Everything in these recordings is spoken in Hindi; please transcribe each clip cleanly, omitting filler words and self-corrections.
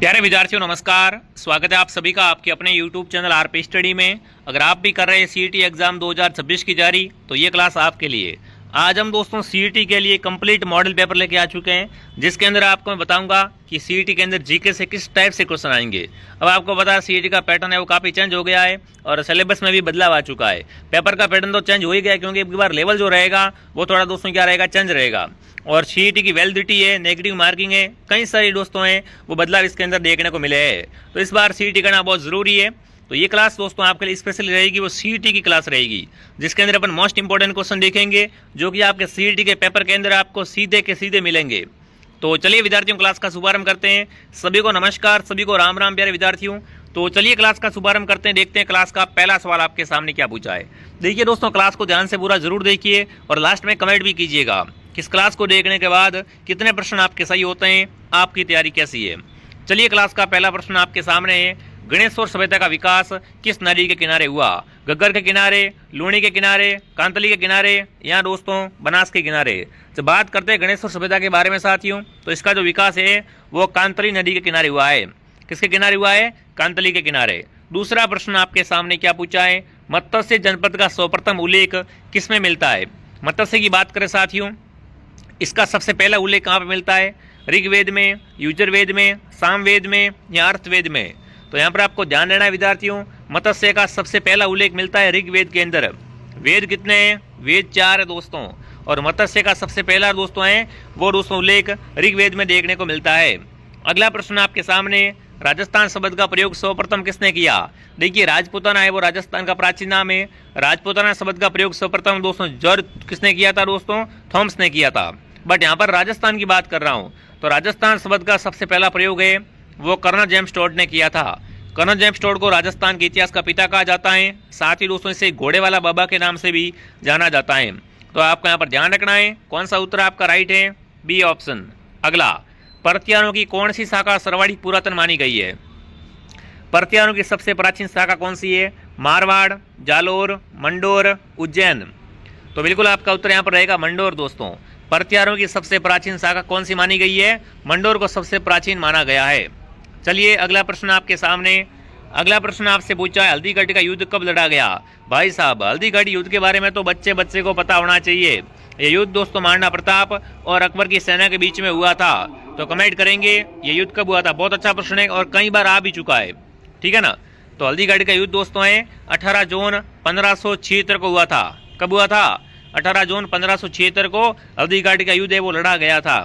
प्यारे विद्यार्थियों नमस्कार। स्वागत है आप सभी का आपके अपने YouTube चैनल आरपी स्टडी में। अगर आप भी कर रहे हैं सीईटी एग्जाम 2026 की जारी तो ये क्लास आपके लिए। आज हम दोस्तों सीईटी के लिए कंप्लीट मॉडल पेपर लेके आ चुके हैं, जिसके अंदर आपको मैं बताऊंगा कि सीईटी के अंदर जीके से किस टाइप से क्वेश्चन आएंगे। अब आपको पता है सीईटी का पैटर्न है वो काफ़ी चेंज हो गया है और सिलेबस में भी बदलाव आ चुका है। पेपर का पैटर्न तो चेंज हो ही गया क्योंकि एक बार लेवल जो रहेगा वो थोड़ा दोस्तों क्या रहेगा, चेंज रहेगा। और सीईटी की वैलिडिटी है, नेगेटिव मार्किंग है, कई सारी दोस्तों हैं वो बदलाव इसके अंदर देखने को मिले हैं। तो इस बार सीईटी करना बहुत ज़रूरी है। तो ये क्लास दोस्तों आपके लिए स्पेशल रहेगी, वो सीईटी की क्लास रहेगी, जिसके अंदर अपन मोस्ट इंपॉर्टेंट क्वेश्चन देखेंगे जो कि आपके सीईटी के पेपर के अंदर आपको सीधे के सीधे मिलेंगे। तो चलिए विद्यार्थियों क्लास का शुभारंभ करते हैं। सभी को नमस्कार, सभी को राम राम प्यारे विद्यार्थियों। तो चलिए क्लास का शुभारंभ करते हैं, देखते हैं क्लास का पहला सवाल आपके सामने क्या पूछा है। देखिए दोस्तों, क्लास को ध्यान से पूरा जरूर देखिए और लास्ट में कमेंट भी कीजिएगा कि इस क्लास को देखने के बाद कितने प्रश्न आपके सही होते हैं, आपकी तैयारी कैसी है। चलिए क्लास का पहला प्रश्न आपके सामने है। गणेश और सभ्यता का विकास किस नदी के किनारे हुआ? घग्गर के किनारे, लूणी के किनारे, कांतली के किनारे या दोस्तों बनास के किनारे? जब बात करते हैं गणेश और सभ्यता के बारे में साथियों, तो इसका जो विकास है वो कांतली नदी के किनारे हुआ है। किसके किनारे हुआ है? कांतली के किनारे। दूसरा प्रश्न आपके सामने क्या पूछा है? मत्स्य जनपद का सर्वप्रथम उल्लेख किसमें मिलता है? मत्स्य की बात करें साथियों, इसका सबसे पहला उल्लेख कहाँ पे मिलता है? ऋग्वेद में, युजुर्वेद में, सामवेद में या अर्थवेद में? तो यहाँ पर आपको ध्यान देना है विद्यार्थियों, मत्स्य का सबसे पहला उल्लेख मिलता है ऋग्वेद के अंदर। वेद कितने हैं? वेद 4 है दोस्तों, और मत्स्य का सबसे पहला दोस्तों है वो दोस्तों उल्लेख ऋग्वेद में देखने को मिलता है। अगला प्रश्न आपके सामने, राजस्थान शब्द का प्रयोग सर्वप्रथम किसने किया? देखिए राजपूताना है वो राजस्थान का प्राचीन नाम है। राजपूताना शब्द का प्रयोग सर्वप्रथम दोस्तों जड़ किसने किया था? दोस्तों थॉम्स ने किया था। बट यहाँ पर राजस्थान की बात कर रहा हूँ, तो राजस्थान शब्द का सबसे पहला प्रयोग है वो कर्नल जेम्स टोड ने किया था। कर्नल जेम्स टोड को राजस्थान के इतिहास का पिता कहा जाता है, साथ ही दोस्तों इसे घोड़े वाला बाबा के नाम से भी जाना जाता है। तो आपको यहाँ पर ध्यान रखना है, कौन सा उत्तर आपका राइट है? B option. अगला, पर्तियारों की कौन सी शाखा सर्वाधिक पुरातन मानी गई है? पर्तियारों की सबसे प्राचीन शाखा कौन सी है? मारवाड़, जालोर, मंडोर, उज्जैन? तो बिल्कुल आपका उत्तर यहाँ पर रहेगा मंडोर दोस्तों। पर्तियारों की सबसे प्राचीन शाखा कौन सी मानी गई है? मंडोर को सबसे प्राचीन माना गया है। चलिए अगला प्रश्न आपके सामने। अगला प्रश्न आपसे पूछा है, हल्दीघाटी का युद्ध कब लड़ा गया? भाई साहब, हल्दीघाटी युद्ध के बारे में तो बच्चे बच्चे को पता होना चाहिए। ये युद्ध दोस्तों महाराणा प्रताप और अकबर की सेना के बीच में हुआ था। तो कमेंट करेंगे ये युद्ध कब हुआ था। बहुत अच्छा प्रश्न है और कई बार आ भी चुका है, ठीक है ना। तो हल्दीघाटी का युद्ध दोस्तों है 18 जून 1576 को हुआ था। कब हुआ था? 18 जून 1576 को हल्दीघाटी का युद्ध है वो लड़ा गया था।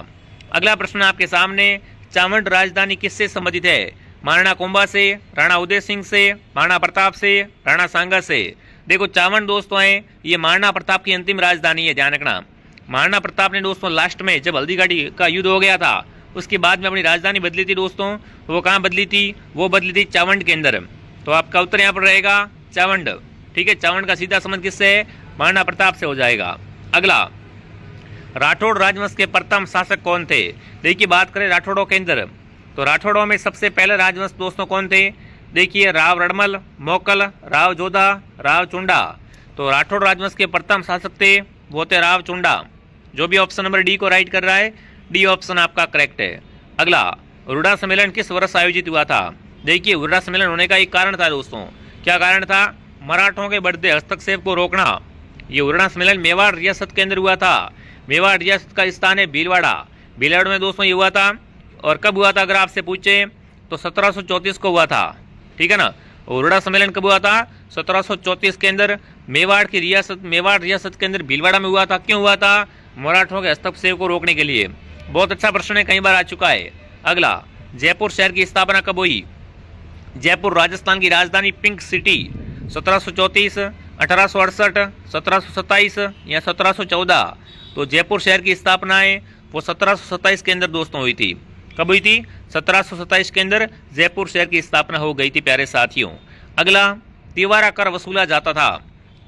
अगला प्रश्न आपके सामने, चावंड राजधानी किससे संबंधित है? महाराणा कुंभा से, राणा उदय सिंह से, महाराणा प्रताप से, राणा सांगा से? देखो चावंड दोस्तों हैं ये महाराणा प्रताप की अंतिम राजधानी है, ध्यान रखना। महाराणा प्रताप ने दोस्तों लास्ट में जब हल्दीघाटी का युद्ध हो गया था उसके बाद में अपनी राजधानी बदली थी दोस्तों। वो कहाँ बदली थी? वो बदली थी चावंड के अंदर। तो आपका उत्तर यहाँ पर रहेगा चावंड, ठीक है। चावंड का सीधा संबंध किससे है? महाराणा प्रताप से हो जाएगा। अगला, राठौड़ राजवंश के प्रथम शासक कौन थे? देखिए बात करें राठौड़ों के अंदर, तो राठौड़ों में सबसे पहले राजवंश दोस्तों कौन थे? देखिए राव रड़मल, मोकल, राव जोधा, राव चुंडा। तो राठौड़ राजवंश के प्रथम शासक थे वो थे राव चुंडा। जो भी ऑप्शन नंबर डी को राइट कर रहा है, डी ऑप्शन आपका करेक्ट है। अगला, हुर्रा सम्मेलन किस वर्ष आयोजित हुआ था? देखिए हुर्रा सम्मेलन होने का एक कारण था दोस्तों। क्या कारण था? मराठों के बढ़ते हस्तक्षेप को रोकना। ये हुर्रा सम्मेलन मेवाड़ रियासत के अंदर हुआ था। मेवाड़ रियासत का स्थान है भीलवाड़ा। भीलवाड़ा में दोस्तों ये हुआ था। और कब हुआ था अगर आपसे पूछे तो 1734 को हुआ था, ठीक है ना। हुर्रा सम्मेलन कब हुआ था? 1734 के अंदर मेवाड़ रियासत के अंदर भीलवाड़ा में हुआ था। क्यों हुआ था? मराठों के हस्तक्षेप को रोकने के लिए। बहुत अच्छा प्रश्न है, कई बार आ चुका है। अगला, जयपुर शहर की स्थापना कब हुई? जयपुर राजस्थान की राजधानी पिंक सिटी 1734, 1868, 1727 या 1714? तो जयपुर शहर की स्थापना है वो 1727 के अंदर दोस्तों हुई थी। कब हुई थी? 1727 के अंदर जयपुर शहर की स्थापना हो गई थी प्यारे साथियों। अगला, तिवारा कर वसूला जाता था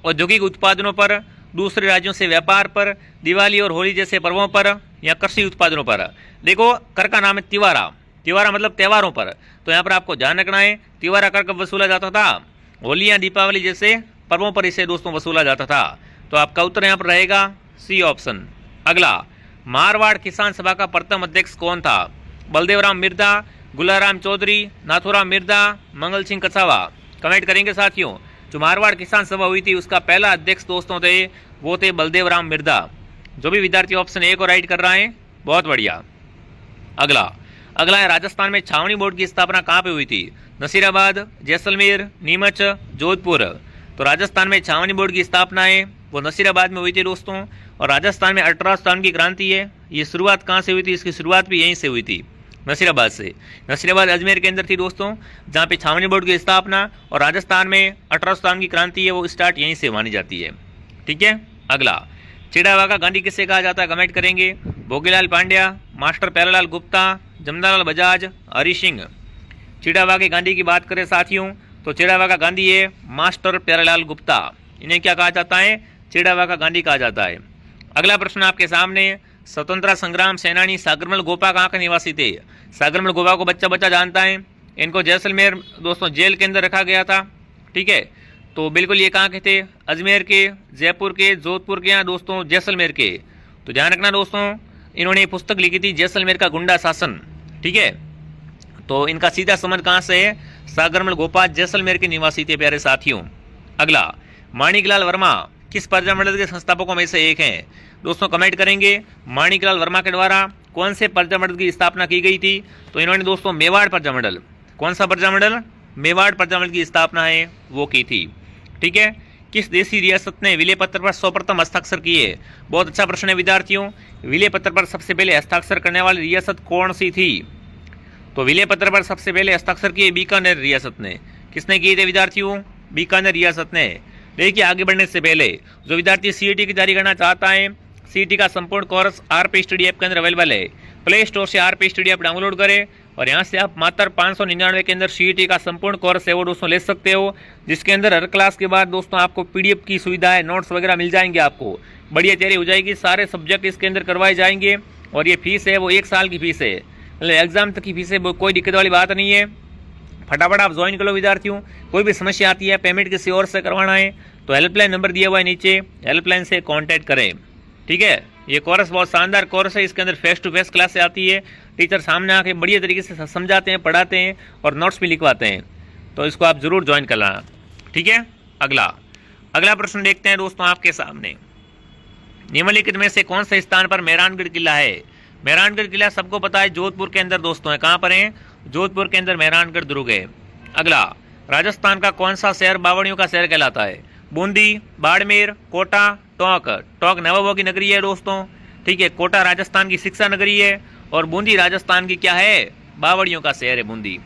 औद्योगिक उत्पादनों पर, दूसरे राज्यों से व्यापार पर, दिवाली और होली जैसे पर्वों पर या कृषि उत्पादनों पर? देखो कर का नाम है तिवारा। तिवारा मतलब त्योहारों पर। तो यहाँ पर आपको ध्यान रखना है तिवारा कर कब वसूला जाता था? होली या दीपावली जैसे पर्वों पर इसे दोस्तों वसूला जाता था। तो आपका उत्तर यहाँ पर रहेगा सी ऑप्शन। अगला, मारवाड़ किसान सभा का प्रथम अध्यक्ष कौन था? बलदेव राम मिर्जा, गुलाराम चौधरी, नाथूराम मिर्जा, मंगल सिंह कछावा। कमेंट करेंगे साथियों। जो मारवाड़ किसान सभा हुई थी उसका पहला अध्यक्ष दोस्तों थे वो थे बलदेव राम मिर्जा। जो भी विद्यार्थी ऑप्शन ए को राइट कर रहा है बहुत बढ़िया। अगला है राजस्थान में छावनी बोर्ड की स्थापना कहाँ पे हुई थी? नसीराबाद, जैसलमेर, नीमच, जोधपुर। तो राजस्थान में छावनी बोर्ड की स्थापना है वो नसीराबाद में हुई थी दोस्तों। और राजस्थान में 18 स्थान की क्रांति है, ये शुरुआत कहाँ से हुई थी? इसकी शुरुआत भी यहीं से हुई थी, नसीराबाद से। नसीराबाद अजमेर के अंदर थी दोस्तों, जहाँ पे छावनी बोर्ड की स्थापना और राजस्थान में 18 स्थान की क्रांति है वो स्टार्ट यहीं से मानी जाती है। ठीक है। अगला, चिड़ावा का गांधी किसे कहा जाता है? कमेंट करेंगे। भोगीलाल पांड्या, मास्टर प्यारेलाल गुप्ता, जमनालाल बजाज, हरि सिंह। चिड़ावा के गांधी की बात करें साथियों तो चिड़ावा का गांधी है मास्टर प्यारेलाल गुप्ता। इन्हें क्या कहा जाता है? चिड़ावा का गांधी कहा जाता है। अगला प्रश्न आपके सामने, स्वतंत्रता संग्राम सेनानी सागरमल गोपा कहाँ के निवासी थे? सागरमल गोपा को बच्चा बच्चा जानता है। इनको जैसलमेर दोस्तों जेल के अंदर रखा गया था। ठीक है, तो बिल्कुल ये कहाँ के थे? अजमेर के, जयपुर के, जोधपुर के, यहाँ दोस्तों जैसलमेर के। तो ध्यान रखना दोस्तों, इन्होंने पुस्तक लिखी थी जैसलमेर का गुंडा शासन। ठीक है, तो इनका सीधा संबंध कहाँ से है? सागरमल गोपा जैसलमेर के निवासी थे प्यारे साथियों। अगला, माणिकलाल वर्मा किस प्रजामंडल के संस्थापकों में से एक हैं? दोस्तों कमेंट करेंगे। माणिकलाल वर्मा के द्वारा कौन से प्रजामंडल की स्थापना की गई थी? तो इन्होंने दोस्तों मेवाड़ प्रजामंडल, कौन सा प्रजामंडल? मेवाड़ प्रजामंडल की स्थापना है वो की थी। ठीक है। किस देशी रियासत ने विलय पत्र पर सर्वप्रथम हस्ताक्षर किए? बहुत अच्छा प्रश्न है विद्यार्थियों। विलय पत्र पर सबसे पहले हस्ताक्षर करने वाली रियासत कौन सी थी? तो विलय पत्र पर सबसे पहले हस्ताक्षर किए बीकानेर रियासत ने। किसने किए थे विद्यार्थियों? बीकानेर रियासत ने। देखिए आगे बढ़ने से पहले जो विद्यार्थी सीईटी की तैयारी करना चाहता है, सीईटी का संपूर्ण कोर्स आरपी स्टडी ऐप के अंदर अवेलेबल है। प्ले स्टोर से आरपी स्टडी ऐप डाउनलोड करें और यहाँ से आप मात्र 599 के अंदर सीईटी का संपूर्ण कोर्स है वो दोस्तों ले सकते हो, जिसके अंदर हर क्लास के बाद दोस्तों आपको पीडीएफ की सुविधा है, नोट्स वगैरह मिल जाएंगे, आपको बढ़िया तैयारी हो जाएगी, सारे सब्जेक्ट इसके अंदर करवाए जाएंगे। और ये फीस है वो 1 साल की फीस है, मतलब एग्जाम तक की फीस है, कोई दिक्कत वाली बात नहीं है। फटाफट आप ज्वाइन कर लो विद्यार्थियों। कोई भी समस्या आती है, पेमेंट किसी और से करवाना है तो हेल्पलाइन नंबर दिया हुआ है नीचे, हेल्पलाइन से कांटेक्ट करें। ठीक है, ये कोर्स बहुत शानदार कोर्स है, इसके अंदर फेस टू फेस क्लास आती है, टीचर सामने आके बढ़िया तरीके से समझाते हैं, पढ़ाते हैं और नोट्स भी लिखवाते हैं, तो इसको आप जरूर ज्वाइन कर लेना। ठीक है। अगला प्रश्न देखते हैं दोस्तों आपके सामने। निम्नलिखित में से कौन से स्थान पर मेहरानगढ़ किला है? मेहरानगढ़ किला सबको पता है जोधपुर के अंदर दोस्तों है। कहाँ पर है? जोधपुर के अंदर मेहरानगढ़ दुर्ग है। अगला, राजस्थान का कौन सा शहर बावड़ियों का शहर कहलाता है? बूंदी, बाड़मेर, कोटा, टोंक। टोंक नवाबों की नगरी है दोस्तों। ठीक है, कोटा राजस्थान की शिक्षा नगरी है और बूंदी राजस्थान की क्या है? बावड़ियों का शहर है बूंदी।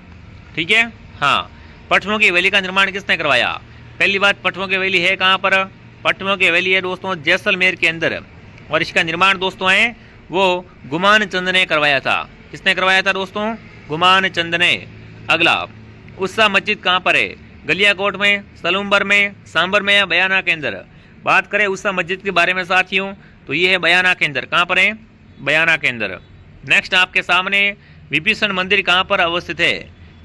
ठीक है। हाँ, पटमों की हवेली का निर्माण किसने करवाया? पहली बात, पटमों की हवेली है कहाँ पर? पटमों की हवेली है दोस्तों जैसलमेर के अंदर, और इसका निर्माण दोस्तों है वो गुमान चंद ने करवाया था। किसने करवाया था दोस्तों? गुमान चंद ने। अगला, उस्सा मस्जिद कहाँ पर है? गलियाकोट में, सलूम्बर में, सांबर में या बयाना के अंदर? बात करें उस्सा मस्जिद के बारे में साथियों तो ये है बयाना के अंदर। कहाँ पर है? बयाना के अंदर। नेक्स्ट आपके सामने विभीषण मंदिर कहाँ पर अवस्थित है?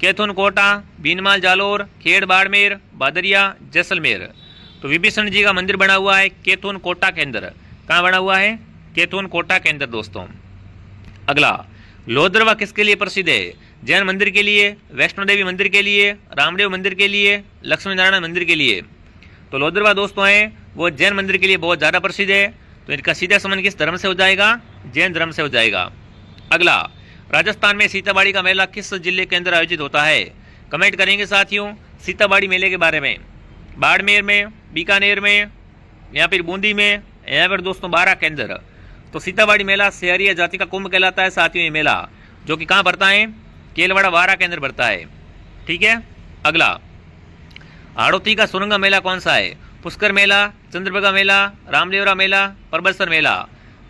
कैथून कोटा, बीनमाल जालोर, खेड़ बाड़मेर, बादरिया, जैसलमेर। तो विभीषण जी का मंदिर बना हुआ है कैथून कोटा के अंदर। कहाँ बना हुआ है? कैथून कोटा के अंदर दोस्तों। अगला, लोहद्रवा किसके लिए प्रसिद्ध है? जैन मंदिर के लिए, वैष्णो देवी मंदिर के लिए, रामदेव मंदिर के लिए, लक्ष्मी नारायण मंदिर के लिए। तो लोहद्रवा दोस्तों है वो जैन मंदिर के लिए बहुत ज़्यादा प्रसिद्ध है, तो इनका सीधा संबंध किस धर्म से हो जाएगा? जैन धर्म से हो जाएगा। अगला, राजस्थान में सीताबाड़ी का मेला किस जिले के अंदर आयोजित होता है? कमेंट करेंगे साथियों सीताबाड़ी मेले के बारे में। बाड़मेर में, बीकानेर में या फिर बूंदी में या फिर दोस्तों बारा के अंदर। तो सीताबाड़ी मेला शहरी जाति का कुंभ कहलाता है साथियों ये मेला, जो कि कहाँ भरता है? केलवाड़ा बारा के अंदर भरता है। ठीक है। अगला, हाड़ौती का सुरंग मेला कौन सा है? पुष्कर मेला, चंद्रभागा मेला, रामदेवरा मेला, परबतसर मेला।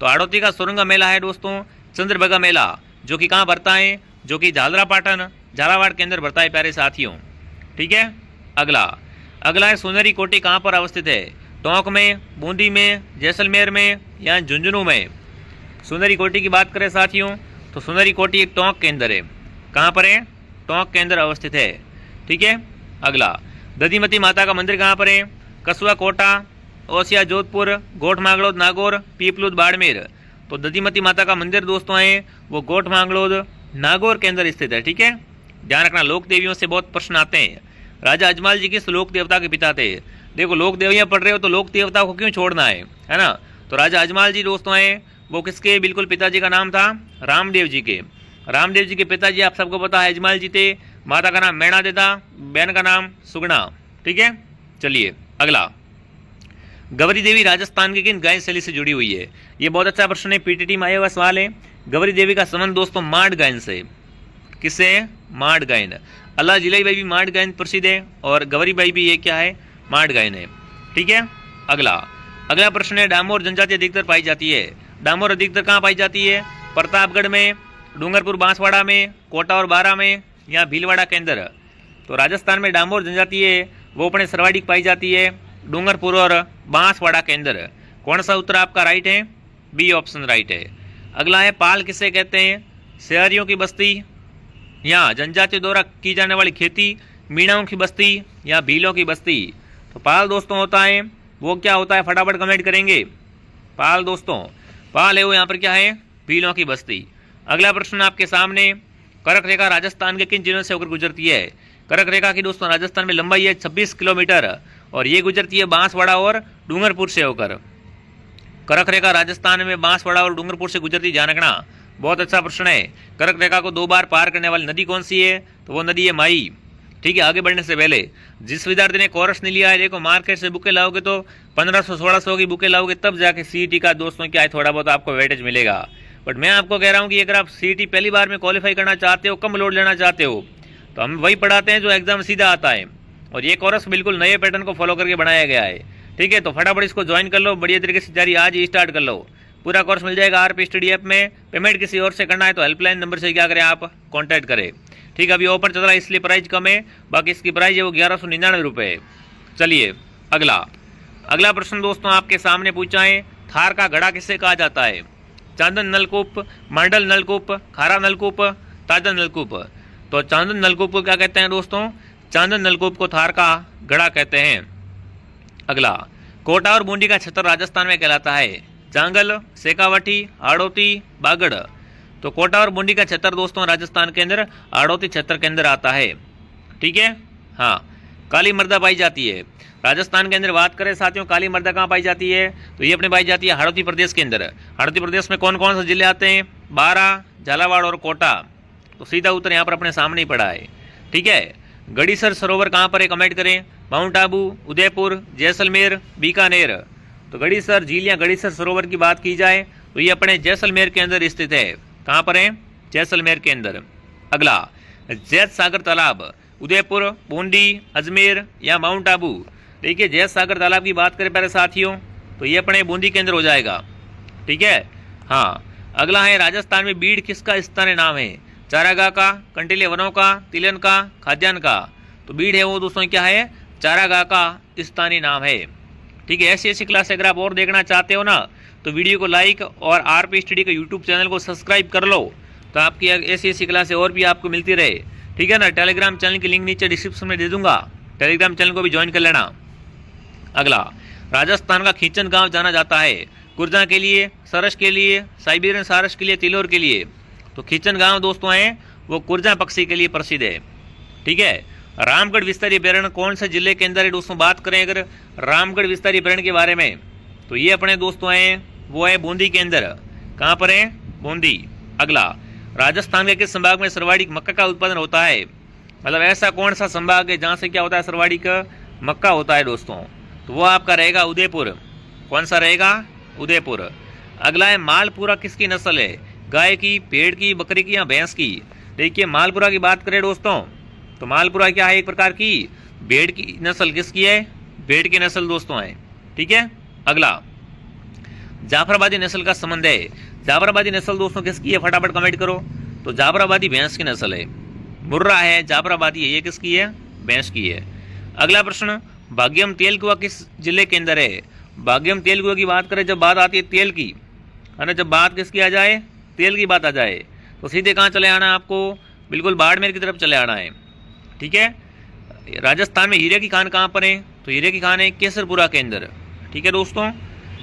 तो हाड़ौती का सुरंग मेला है दोस्तों चंद्रभागा मेला, जो कि कहाँ भरता है? जो कि झालरापाटन, झालावाड़ के अंदर भरता है प्यारे साथियों। ठीक है। अगला है सुनहरी कोटी कहाँ पर अवस्थित है? टोंक में, बूंदी में, जैसलमेर में या झुंझुनू में? सुनहरी कोटी की बात करें साथियों तो सुनहरी कोटी एक टोंक के अंदर है। कहाँ पर है? टोंक के अंदर अवस्थित है। ठीक है। अगला, दधिमती माता का मंदिर कहाँ पर है? कसुआ कोटा, ओसिया जोधपुर, गोठ मांगलोद नागौर, पीपलूद बाड़मेर। तो दधिमती माता का मंदिर दोस्तों है वो गोठ मांगलोद नागौर के अंदर स्थित है। ठीक है, ध्यान रखना, लोक देवियों से बहुत प्रश्न आते हैं। राजा अजमाल जी किस लोक देवता के पिता थे? देखो, लोक देवियां पढ़ रहे हो तो लोक देवता को क्यों छोड़ना है ना। तो राजा अजमाल जी दोस्तों हैं वो किसके बिल्कुल पिताजी का नाम था? रामदेव जी के। रामदेव जी के पिताजी आप सबको पता है अजमाल जी थे। माता का नाम मैणा देता, बहन का नाम सुगना। ठीक है, चलिए अगला, गौरी देवी राजस्थान की किन गायन शैली से जुड़ी हुई है? ये बहुत अच्छा प्रश्न है, पीटीटी में आया हुआ सवाल है। गौरी देवी का संबंध दोस्तों माड़ गायन से। किससे? माड़ गायन। अल्लाह जिलाई बाई भी माड़ गायन प्रसिद्ध है और गौरी बाई भी ये क्या है? माड़ गायन है। ठीक है, अगला प्रश्न है, डामोर जनजाति अधिकतर पाई जाती है। डामोर अधिकतर कहाँ पाई जाती है? प्रतापगढ़ में, डूंगरपुर बांसवाड़ा में, कोटा और बारा में, या भीलवाड़ा के अंदर। तो राजस्थान में डामोर जनजाति है वो अपने सरवाड़ी पाई जाती है डूंगरपुर और बांसवाड़ा के अंदर। कौन सा उत्तर आपका राइट है? बी ऑप्शन राइट है। अगला है, पाल किसे कहते हैं? शहरियों की बस्ती या जनजाति द्वारा की जाने वाली खेती, मीणाओं की बस्ती या भीलों की बस्ती। तो पाल दोस्तों होता है वो क्या होता है? फटाफट कमेंट करेंगे। पाल दोस्तों, पाल है वो यहाँ पर क्या है? भीलों की बस्ती। अगला प्रश्न आपके सामने, कर्क रेखा राजस्थान के किन जिलों से होकर गुजरती है? कर्क रेखा की दोस्तों राजस्थान में लंबाई है 26 किलोमीटर और ये गुजरती है बांसवाड़ा और डूंगरपुर से होकर। कर्क रेखा राजस्थान में बांसवाड़ा और डूंगरपुर से गुजरती, ध्यान रखना, बहुत अच्छा प्रश्न है। कर्क रेखा को 2 बार पार करने वाली नदी कौन सी है? तो वो नदी है माई। ठीक है, आगे बढ़ने से पहले जिस विद्यार्थी ने कोर्स नहीं लिया है, देखो मार्केट से बुकें लाओगे तो 1500-1600 की बुकें लाओगे तब जाके सीईटी का दोस्तों क्या है थोड़ा बहुत आपको वेटेज मिलेगा। बट मैं आपको कह रहा हूँ कि अगर आप सीईटी पहली बार में क्वालिफाई करना चाहते हो, कम लोड लेना चाहते हो, तो हम वही पढ़ाते हैं जो एग्जाम सीधा आता है और ये कोर्स बिल्कुल नए पैटर्न को फॉलो करके बनाया गया है। ठीक है, तो फटाफट इसको ज्वाइन कर लो, बढ़िया तरीके से तैयारी आज ही स्टार्ट कर लो। पूरा कोर्स मिल जाएगा आरपी स्टडी ऐप में। पेमेंट किसी और से करना है तो हेल्पलाइन नंबर से क्या करें, आप कॉन्टैक्ट करें। ठीक है, अभी ऑफर चल रहा है इसलिए प्राइस कम है, बाकी इसकी प्राइस है वो 1199 रुपये। चलिए अगला प्रश्न दोस्तों आपके सामने पूछा है, थार का घड़ा किसे कहा जाता है? चांदन नलकूप, मंडल नलकूप, खारा नलकूप, ताजा नलकूप। तो चांदन नलकूप को क्या कहते हैं दोस्तों? चांदन नलकूप को थार का घड़ा कहते हैं। अगला, कोटा और बूंदी का छतर राजस्थान में कहलाता है? जांगल, शेखावटी, हाड़ौती, बागड़। तो कोटा और बूंदी का छतर दोस्तों राजस्थान के अंदर हाड़ौती छतर के अंदर आता है। ठीक है, हाँ। काली मर्दा पाई जाती है राजस्थान के अंदर। बात करें साथियों काली मर्दा कहाँ पाई जाती है? तो ये अपने पाई जाती है हाड़ौती प्रदेश के अंदर। हाड़ौती प्रदेश में कौन कौन से जिले आते हैं? बारा, झालावाड़ और कोटा। तो सीधा उत्तर यहाँ पर अपने सामने ही पड़ा है। ठीक है, गड़ीसर सरोवर कहाँ पर है? कमेंट करें। माउंट आबू, उदयपुर, जैसलमेर, बीकानेर। तो गड़ीसर झील या गड़ीसर सरोवर की बात की जाए तो ये अपने जैसलमेर के अंदर स्थित है। कहाँ पर है? जैसलमेर के अंदर। अगला, जैत सागर तालाब उदयपुर, बूंदी, अजमेर या माउंट आबू। देखिए, जैत सागर तालाब की बात करें प्यारे साथियों तो ये अपने बूंदी के अंदर हो जाएगा। ठीक है, हाँ। अगला है, राजस्थान में बीड़ किसका स्थानीय नाम है? चारागाह का, कंटीले वनों का, तिलन का, खाद्यान्न का। तो बीड़ है वो दोस्तों क्या है? चारागाह का स्थानीय नाम है। ठीक है, ऐसी क्लास अगर आप और देखना चाहते हो ना तो वीडियो को लाइक और आरपी स्टडी के यूट्यूब चैनल को सब्सक्राइब कर लो तो आपकी ऐसी क्लासें और भी आपको मिलती रहे। ठीक है ना। टेलीग्राम चैनल की लिंक नीचे डिस्क्रिप्शन में दे दूंगा, टेलीग्राम चैनल को भी ज्वाइन कर लेना। अगला, राजस्थान का खींचन गांव जाना जाता है कुर्जा के लिए, सरस के लिए, साइबेरियन सारस के लिए, तिलोर के लिए। तो खींचन गांव दोस्तों हैं वो कुर्जा पक्षी के लिए प्रसिद्ध है। ठीक है, रामगढ़ विस्तारी अभ्यारण्य कौन से जिले के अंदर है दोस्तों? बात करें अगर रामगढ़ विस्तारी अभ्यारण्य के बारे में तो ये अपने दोस्तों हैं वो है बूंदी के अंदर। कहाँ पर है? बूंदी। अगला, राजस्थान के किस संभाग में सर्वाधिक मक्का का उत्पादन होता है? मतलब ऐसा कौन सा संभाग है जहाँ से क्या होता है? सर्वाधिक मक्का होता है दोस्तों। तो वो आपका रहेगा उदयपुर। कौन सा रहेगा? उदयपुर। अगला है, मालपुरा किसकी नस्ल है? गाय की, भेड़ की, बकरी की या भैंस की? देखिए, मालपुरा की बात करें दोस्तों तो मालपुरा क्या है? एक प्रकार की भेड़ की नस्ल। किसकी है? भेड़ की नस्ल दोस्तों है। ठीक है। अगला, जाफराबादी नस्ल का संबंध है। जाफराबादी नस्ल दोस्तों किसकी है? फटाफट कमेंट करो। तो जाफराबादी भैंस की नस्ल है। मुर्रा है, जाफराबादी है, ये किसकी है? भैंस की है। अगला प्रश्न, भाग्यम तेल कुआ किस जिले के अंदर है? भाग्यम तेल कुआ की बात करें जब बात आती है तेल की, है ना, जब बात किसकी आ जाए? तेल की बात आ जाए तो सीधे कहाँ चले आना है आपको? बिल्कुल बाड़मेर की तरफ चले आना है। ठीक है। राजस्थान में हीरे की खान कहाँ पर है? तो हीरे की खान है केसरपुरा के अंदर। ठीक है दोस्तों।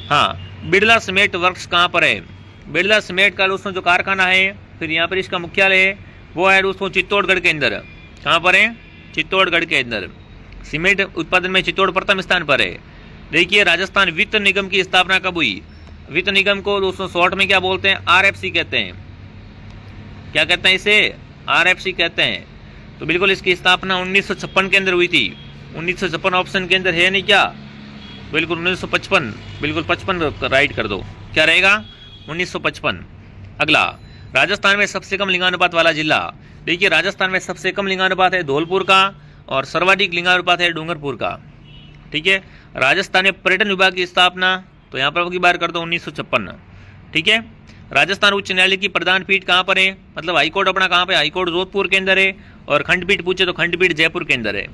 हाँ, बिरला सीमेंट वर्क्स कहाँ पर है? बिरला सीमेंट का दोस्तों जो कारखाना है फिर यहाँ पर इसका मुख्यालय है वो है दोस्तों चित्तौड़गढ़ के अंदर। कहाँ पर है? चित्तौड़गढ़ के अंदर। सीमेंट उत्पादन में चित्तौड़ प्रथम स्थान पर है। देखिए राजस्थान वित्त निगम की स्थापना कब हुई? वित्त निगम को दोस्तों शॉर्ट में क्या बोलते हैं? RFC कहते हैं। क्या कहते हैं इसे? RFC कहते हैं। तो बिल्कुल इसकी स्थापना 1956 के अंदर हुई थी। 1956 ऑप्शन के अंदर है नहीं क्या? बिल्कुल 1955, बिल्कुल 55 राइट कर दो। क्या रहेगा? 1955। अगला, राजस्थान में सबसे कम लिंगानुपात वाला जिला। देखिए राजस्थान में सबसे कम लिंगानुपात है धौलपुर का और सर्वाधिक लिंगानुपात है डूंगरपुर का। ठीक है। राजस्थान में पर्यटन विभाग की स्थापना, तो यहाँ पर की बार कर दो 1956। ठीक है। राजस्थान उच्च न्यायालय की प्रधान पीठ कहाँ पर है? मतलब हाईकोर्ट अपना कहाँ पे? हाईकोर्ट जोधपुर के अंदर है। और खंडपीठ पूछे तो खंडपीठ जयपुर के अंदर है।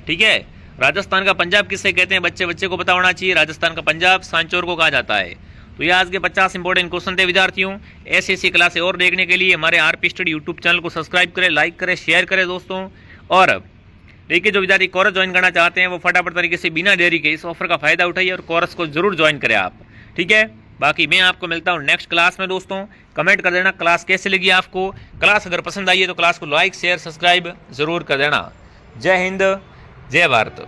ठीक है। राजस्थान का पंजाब किससे कहते हैं? बच्चे बच्चे को पता होना चाहिए। राजस्थान का पंजाब सांचौर को कहा जाता है। तो ये आज के 50 इंपॉर्टेंट क्वेश्चन थे विद्यार्थियों। ऐसी क्लासें और देखने के लिए हमारे आरपी स्टडी यूट्यूब चैनल को सब्सक्राइब करें, लाइक करें, शेयर करें दोस्तों। और देखिए जो विद्यार्थी कोर्स ज्वाइन करना चाहते हैं वो फटाफट तरीके से बिना देरी के इस ऑफर का फायदा उठाइए और कोर्स को जरूर ज्वाइन करें आप। ठीक है। बाकी मैं आपको मिलता हूँ नेक्स्ट क्लास में दोस्तों। कमेंट कर देना क्लास कैसे लगी आपको। क्लास अगर पसंद आई है तो क्लास को लाइक शेयर सब्सक्राइब जरूर कर देना। जय हिंद, जय भारत।